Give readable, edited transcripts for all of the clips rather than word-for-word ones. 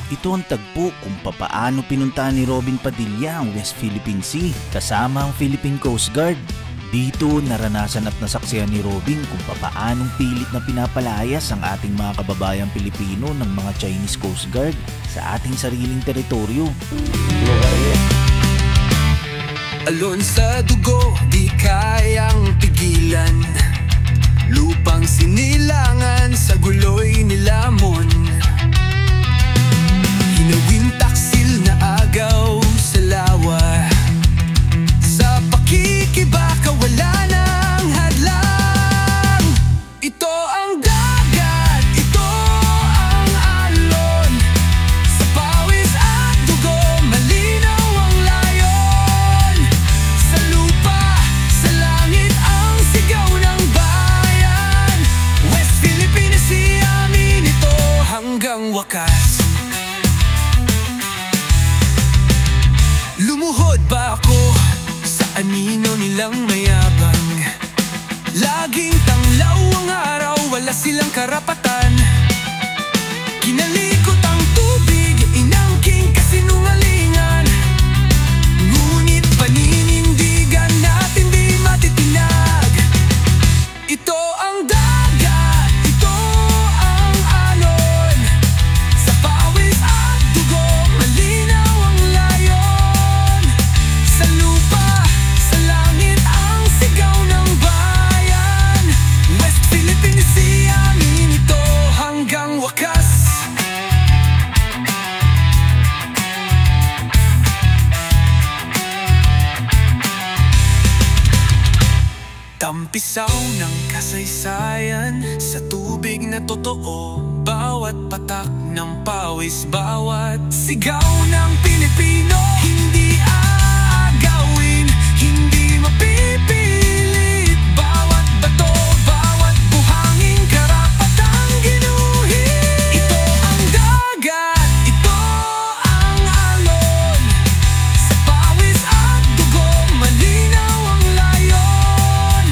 Ito ang tagpo kung papaano pinuntahan ni Robin Padilla ang West Philippine Sea kasama ang Philippine Coast Guard. Dito naranasan at nasaksihan ni Robin kung papaanong pilit na pinapalayas ang ating mga kababayang Pilipino ng mga Chinese Coast Guard sa ating sariling teritoryo. Alon sa dugo, di kayang pigilan. Lupang sinilangan, sa guloy nilamon. Hinawin taksil na agaw sa lawa. Sa pakikibaka wala nang hadlang. Ito ang dagat, ito ang alon. Sa pawis at dugo, malinaw ang layon. Sa lupa, sa langit ang sigaw ng bayan. West Philippine Sea, amin ito hanggang wakas. Lumuhod ba ako sa anino nilang mayabang? Laging tanglaw ang araw, wala silang karapatan. Kinalikot ang tubig, inangking kasinungalingan. Ngunit paninindigan natin di matitinag. Ito ang dagat, ito ang alon. Sa pawis at dugo, malinaw ang layon. Sa lupa, sa langit ang sigaw ng bayan. West Philippine Sea, amin ito hanggang wakas. Tampisaw ng kasaysayan sa tubig na totoo. Bawat patak ng pawis, bawat sigaw ng Pilipino. Hindi aagawin, hindi mapipilit. Bawat bato, bawat buhangin, karapatang ginuhit. Ito ang dagat, ito ang alon. Sa pawis at dugo, malinaw ang layon.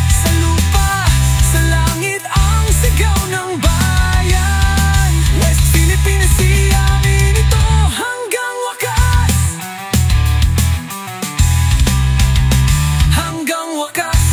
Sa lupa, sa langit ang sigaw ng bayan. West Philippine Sea, amin ito hanggang wakas. Hanggang wakas.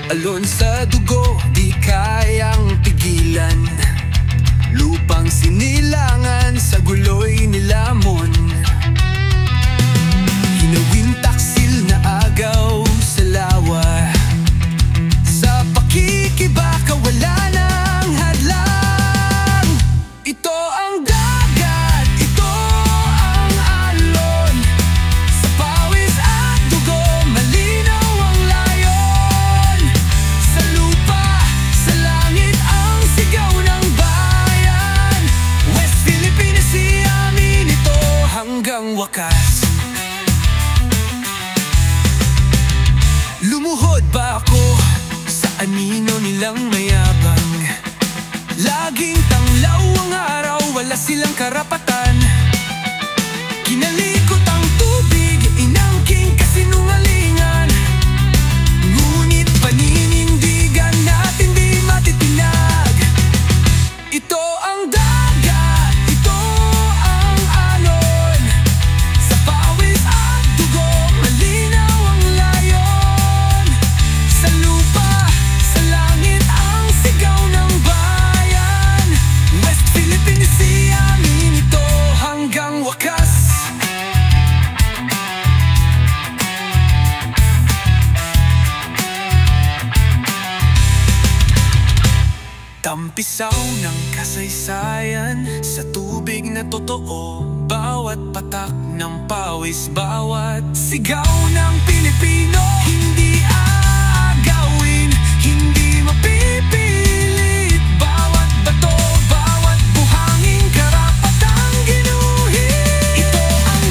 Alon sa dugo, di kayang pigilan. Lupang sinilangan, sa guloy nilamon. Hinawin taksil na agaw sa lawa. Sa pakikibaka wala nang hadlang. Ito ang dagat, ito ang alon. Sa pawis at dugo, malinaw ang layon. Sa lupa, sa langit ang sigaw ng bayan. West Philippine Sea, amin ito hanggang wakas. Lumuhod ba ako sa anino nilang mayabang? Laging tanglaw ang araw, wala silang karapatan. Kinalikot ang tubig, inangking kasinungalingan. Ngunit paninindigan natin di matitinag. Ito ang dagat, ito ang alon. Sa pawis at dugo, malinaw ang layon. Sa lupa, sa langit ang sigaw ng bayan. West Philippine Sea, amin ito hanggang wakas. Tampisaw ng kasaysayan sa tubig na totoo. Bawat patak ng pawis, bawat sigaw ng Pilipino. Hindi aagawin, hindi mapipilit. Bawat bato, bawat buhangin, karapatang ginuhit. Ito ang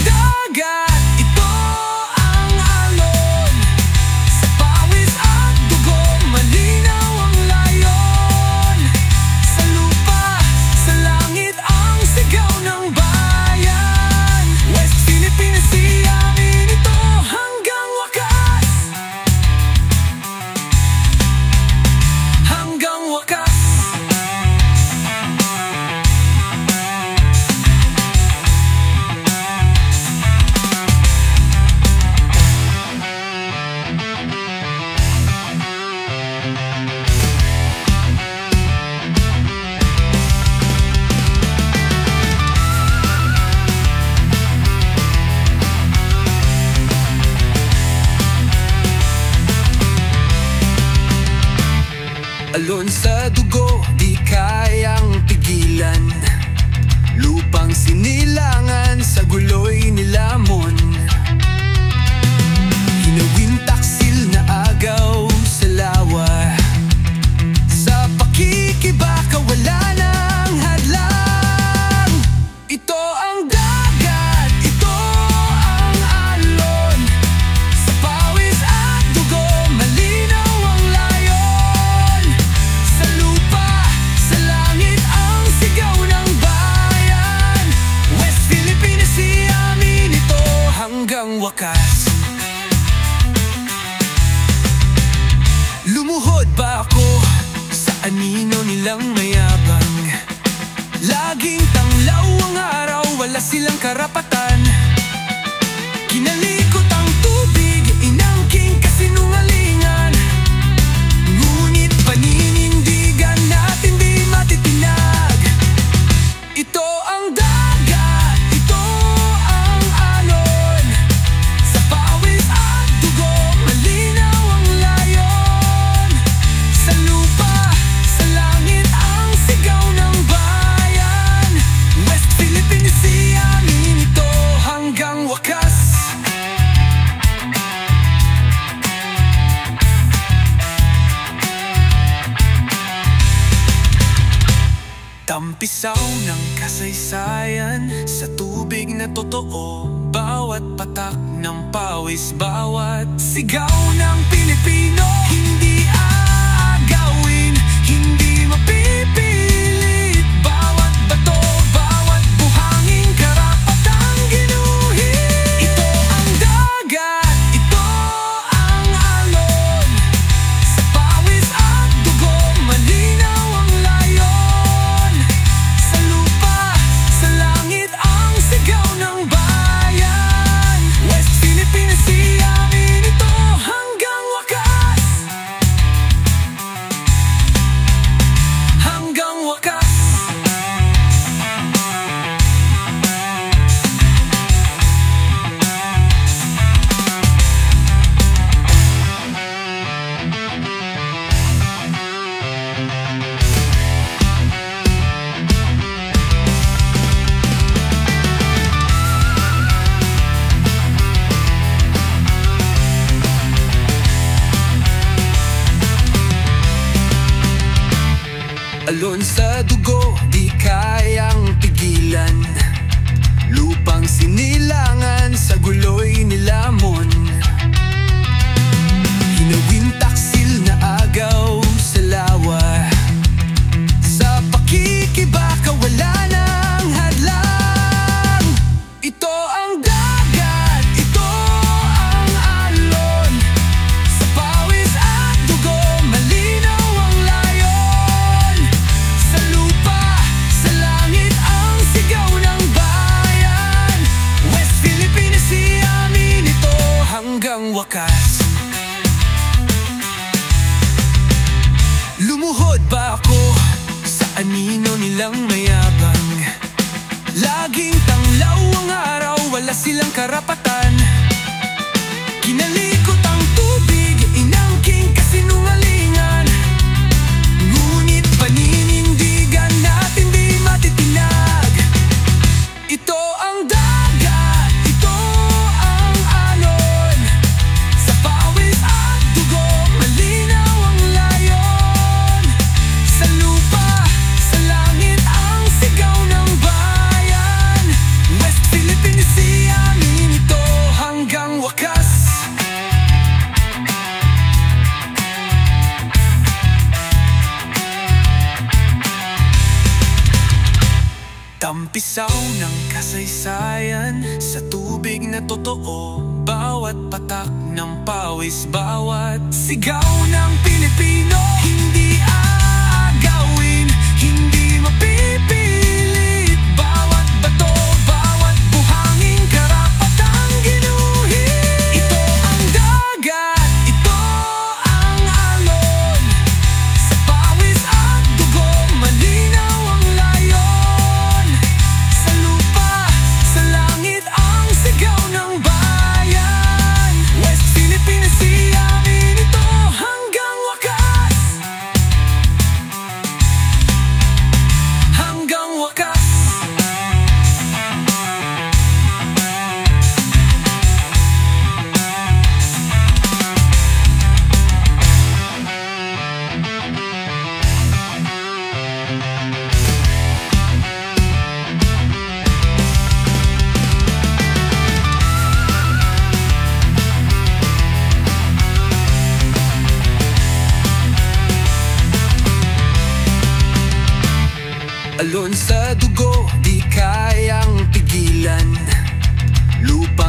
hanggang wakas. Lumuhod ba ako sa anino nilang mayabang? Laging tanglaw ang araw, wala silang karapatan. Kinalikot ang tubig, inangking kasinungalingan. Ngunit paninindigan natin di matitinag. Ito ang dagat, ito ang alon. Sa pawis at dugo, malinaw ang layon. Sa lupa, sa langit ang sigaw ng bayan. West Philippine Sea, amin ito hanggang wakas. Tampisaw ng kasaysayan sa tubig na totoo. Bawat patak ng pawis, bawat sigaw ng Pilipino. Hindi aagawin, hindi mapipilit. Bawat bato, bawat buhangin, karapatang ginuhit. Ito ang dagat, ito ang alon. Sa pawis at dugo, malinaw ang layon. Sa lupa, sa langit ang sigaw ng bayan. West Philippine Sea, amin ito hanggang wakas. Hanggang wakas. Alon sa dugo, di kayang pigilan. Lupang sinilangan, sa guloy nilamon. Hinawin taksil na agaw sa lawa. Sa pakikibaka, wala nang hadlang. Ito ang dagat, ito ang alon. Sa pawis at dugo, malinaw ang layon. Sa lupa, sa langit ang sigaw ng bayan. West Philippine Sea, amin ito hanggang wakas. Lumuhod ba ako sa anino nilang mayabang? Laging tanglaw ang araw, wala silang karapatan. Kinalikot ang tubig, inangking kasinungalingan. Ngunit paninindigan natin di matitinag. Ito ang dagat, ito ang alon. Sa pawis at dugo, malinaw ang layon. Sa lupa, sa langit ang sigaw ng bayan. West Philippine Sea, amin ito hanggang wakas. Tampisaw ng kasaysayan sa tubig na totoo. Bawat patak ng pawis, bawat sigaw ng Pilipino. Hindi aagawin, hindi mapipilit. Bawat bato, bawat buhangin, karapatang ginuhit. Ito ang dagat, ito ang alon. Sa pawis at dugo, malinaw ang layon. Sa lupa, sa langit ang sigaw ng bayan. West Philippine Sea, amin ito hanggang wakas.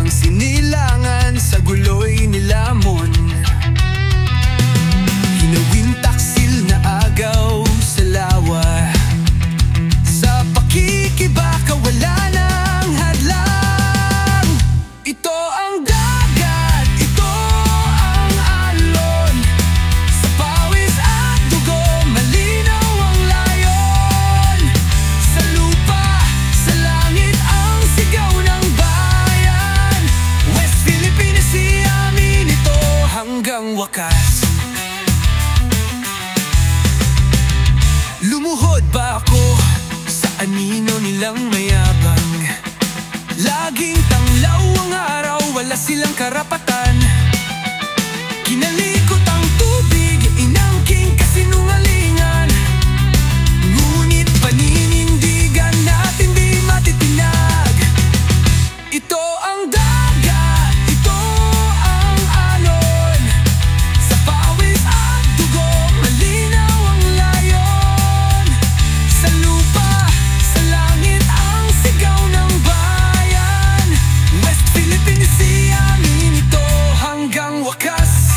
sinilangan sa guloy nilamon. Hinawin taksil na agaw sa lawa, sa pakikibaka wala nang hadlang. Ito ang dagat, ito ang alon, sa pawis at dugo malinaw ang layon. Sa lupa, sa langit ang sigaw ng bayan. West Philippines Sea, amin ito hanggang wakas. Lumuhod ba ako sa anino nilang mayabang? Laging tanglaw ang araw, wala silang karapatan. Kinalikot ang tubig, inangking kasinungalingan. Ngunit paninindigan natin di matitinag. Ito ang dagat, ito ang alon, sa pawis at dugo malinaw ang layon. Sa lupa, sa langit ang sigaw ng bayan. West Philippines Sea, amin ito hanggang wakas.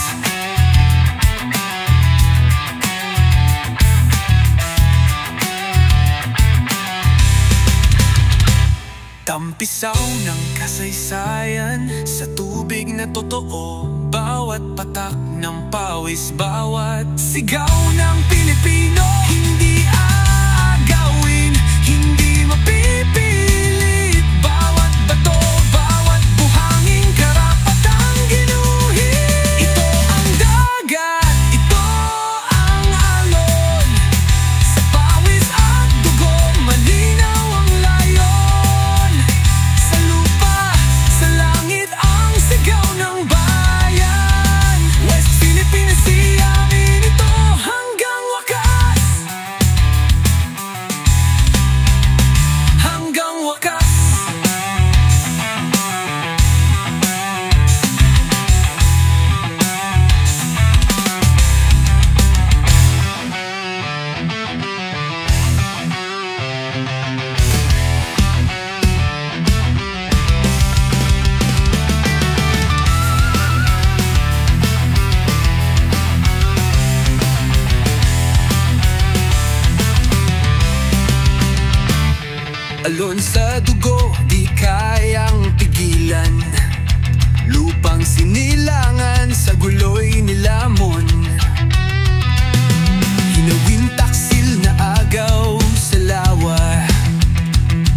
Tampisaw ng kasaysayan sa tubig na totoo. Bawat patak ng pawis, bawat sigaw ng Pilipino. Hindi aagawin, hindi mapipilit. Bawat bato, bawat buhangin, karapatang ginuhit. Ito ang dagat, ito ang alon, sa pawis at dugo malinaw ang layon. Sa lupa, sa langit ang sigaw ng bayan. West Philippines Sea, amin ito hanggang wakas. Hanggang wakas. Alon sa dugo, di kayang pigilan. Lupang sinilangan sa guloy nilamon. Hinawin taksil na agaw sa lawa,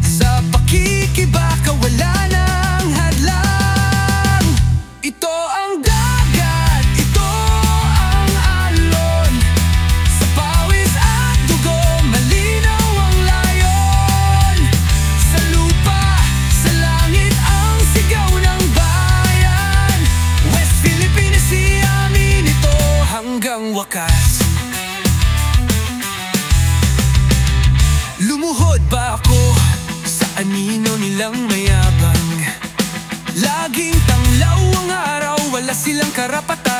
sa pakikibaka wala nang hadlang. Ito ang dagat, ito ang alon, sa pawis at dugo malinaw ang layon. Sa lupa, sa langit ang sigaw ng bayan. West Philippines Sea, amin ito hanggang wakas. Lumuhod ba ako sa anino nilang mayabang? Laging tanglaw ang araw, wala silang karapatan.